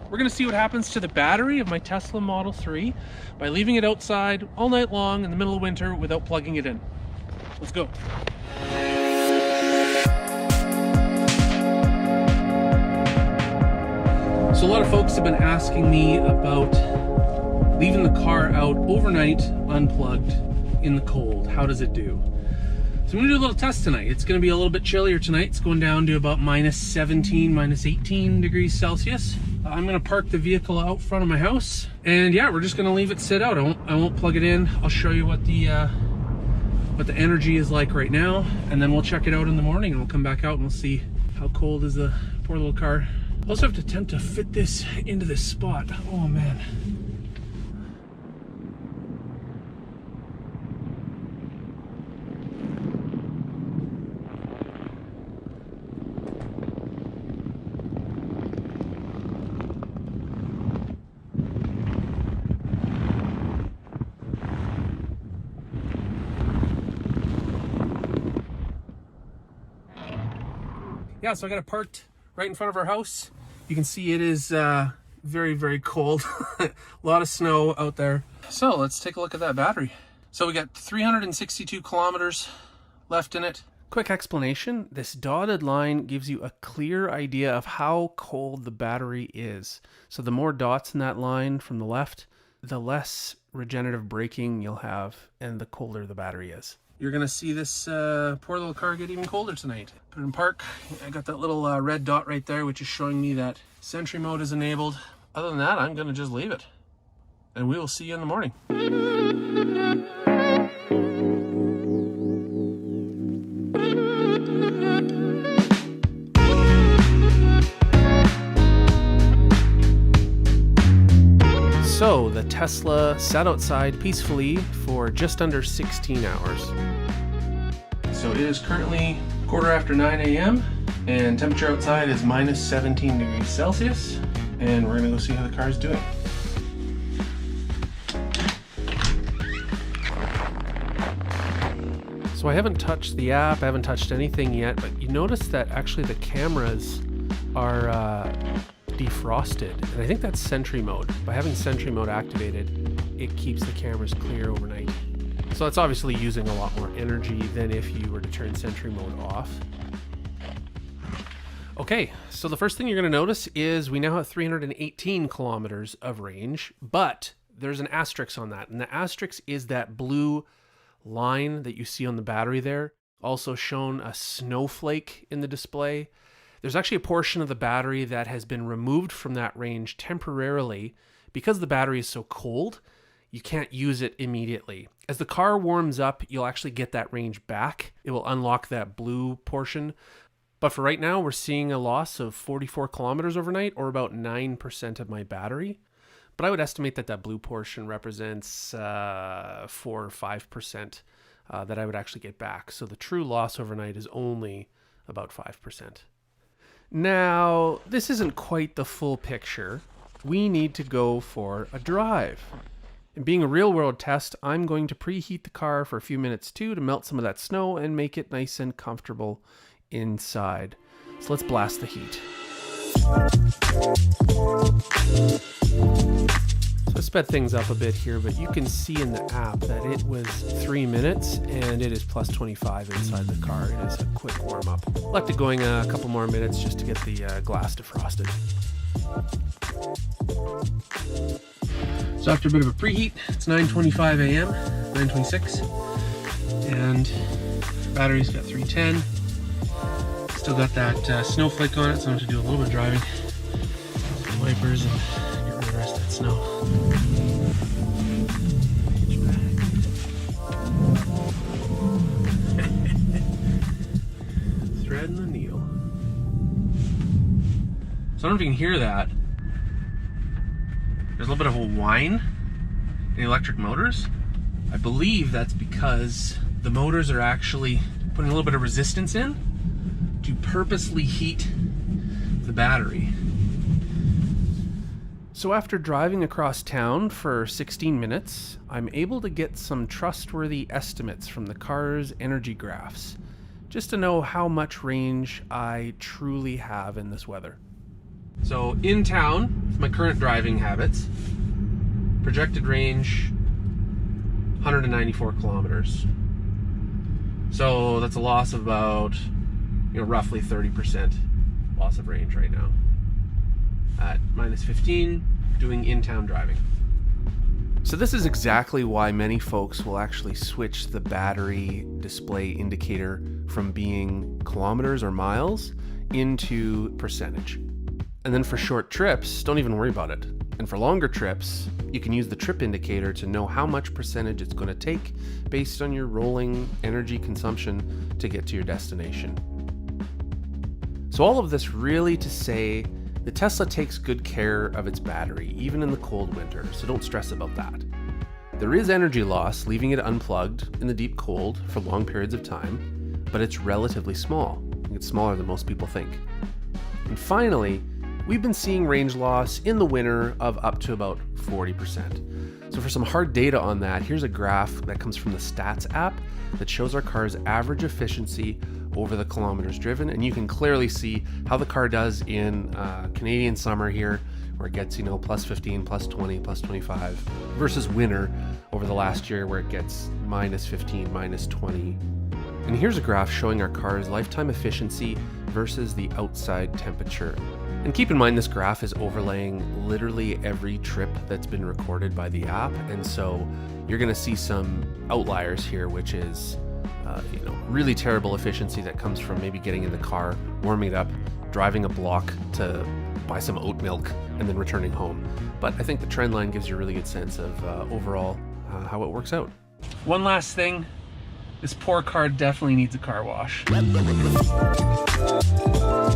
We're gonna see what happens to the battery of my Tesla Model 3 by leaving it outside all night long in the middle of winter without plugging it in. Let's go. So a lot of folks have been asking me about leaving the car out overnight unplugged in the cold. How does it do? So I'm gonna do a little test tonight. It's gonna be a little bit chillier tonight. It's going down to about minus 17, minus 18 degrees Celsius. I'm gonna park the vehicle out front of my house, and yeah, we're just gonna leave it sit out. I won't plug it in. I'll show you what the energy is like right now, and then we'll check it out in the morning, and we'll come back out and we'll see how cold is the poor little car. I also have to attempt to fit this into this spot. Oh man. Yeah, so I got it parked right in front of our house. You can see it is very, very cold. A lot of snow out there. So let's take a look at that battery. So we got 362 kilometers left in it. Quick explanation, this dotted line gives you a clear idea of how cold the battery is. So the more dots in that line from the left, the less regenerative braking you'll have and the colder the battery is. You're gonna see this poor little car get even colder tonight. Put it in park. I got that little red dot right there, which is showing me that Sentry mode is enabled. Other than that, I'm gonna just leave it. And we will see you in the morning. So the Tesla sat outside peacefully for just under 16 hours. So it is currently 9:15 a.m. and temperature outside is minus 17 degrees Celsius, and we're gonna go see how the car is doing. So I haven't touched the app, I haven't touched anything yet, but you notice that actually the cameras are defrosted, and I think that's Sentry mode. By having Sentry mode activated, it keeps the cameras clear overnight. So it's obviously using a lot more energy than if you were to turn Sentry mode off. Okay, so the first thing you're going to notice is we now have 318 kilometers of range, but there's an asterisk on that, and the asterisk is that blue line that you see on the battery there, also shown a snowflake in the display. There's actually a portion of the battery that has been removed from that range temporarily because the battery is so cold. You can't use it immediately. As the car warms up, you'll actually get that range back. It will unlock that blue portion. But for right now, we're seeing a loss of 44 kilometers overnight, or about 9% of my battery. But I would estimate that that blue portion represents 4 or 5% that I would actually get back. So the true loss overnight is only about 5%. Now, this isn't quite the full picture. We need to go for a drive. And being a real-world test, I'm going to preheat the car for a few minutes too to melt some of that snow and make it nice and comfortable inside. So let's blast the heat. So I sped things up a bit here, but you can see in the app that it was 3 minutes and it is plus 25 inside the car. It is a quick warm up. Left it going a couple more minutes just to get the glass defrosted. So after a bit of a preheat, it's 9:25 a.m., 9:26, and battery's got 310. Still got that snowflake on it, so I'm going to do a little bit of driving. Wipers and get rid of the rest of that snow. Threading the needle. So I don't know if you can hear that. There's a little bit of a whine in the electric motors. I believe that's because the motors are actually putting a little bit of resistance in to purposely heat the battery. So after driving across town for 16 minutes, I'm able to get some trustworthy estimates from the car's energy graphs, just to know how much range I truly have in this weather. So in town, with my current driving habits, projected range 194 kilometers. So that's a loss of about, roughly 30% loss of range right now. At minus 15, doing in-town driving. So this is exactly why many folks will actually switch the battery display indicator from being kilometers or miles into percentage. And then for short trips, don't even worry about it. And for longer trips, you can use the trip indicator to know how much percentage it's going to take based on your rolling energy consumption to get to your destination. So all of this really to say the Tesla takes good care of its battery, even in the cold winter, so don't stress about that. There is energy loss leaving it unplugged in the deep cold for long periods of time, but it's relatively small. I think it's smaller than most people think. And finally, we've been seeing range loss in the winter of up to about 40%. So for some hard data on that, here's a graph that comes from the Stats app that shows our car's average efficiency over the kilometers driven. And you can clearly see how the car does in Canadian summer here, where it gets, plus 15, plus 20, plus 25, versus winter over the last year where it gets minus 15, minus 20. And here's a graph showing our car's lifetime efficiency versus the outside temperature. And keep in mind, this graph is overlaying literally every trip that's been recorded by the app. And so you're going to see some outliers here, which is, really terrible efficiency that comes from maybe getting in the car, warming it up, driving a block to buy some oat milk, and then returning home. But I think the trend line gives you a really good sense of overall how it works out. One last thing, this poor car definitely needs a car wash. We'll be right back.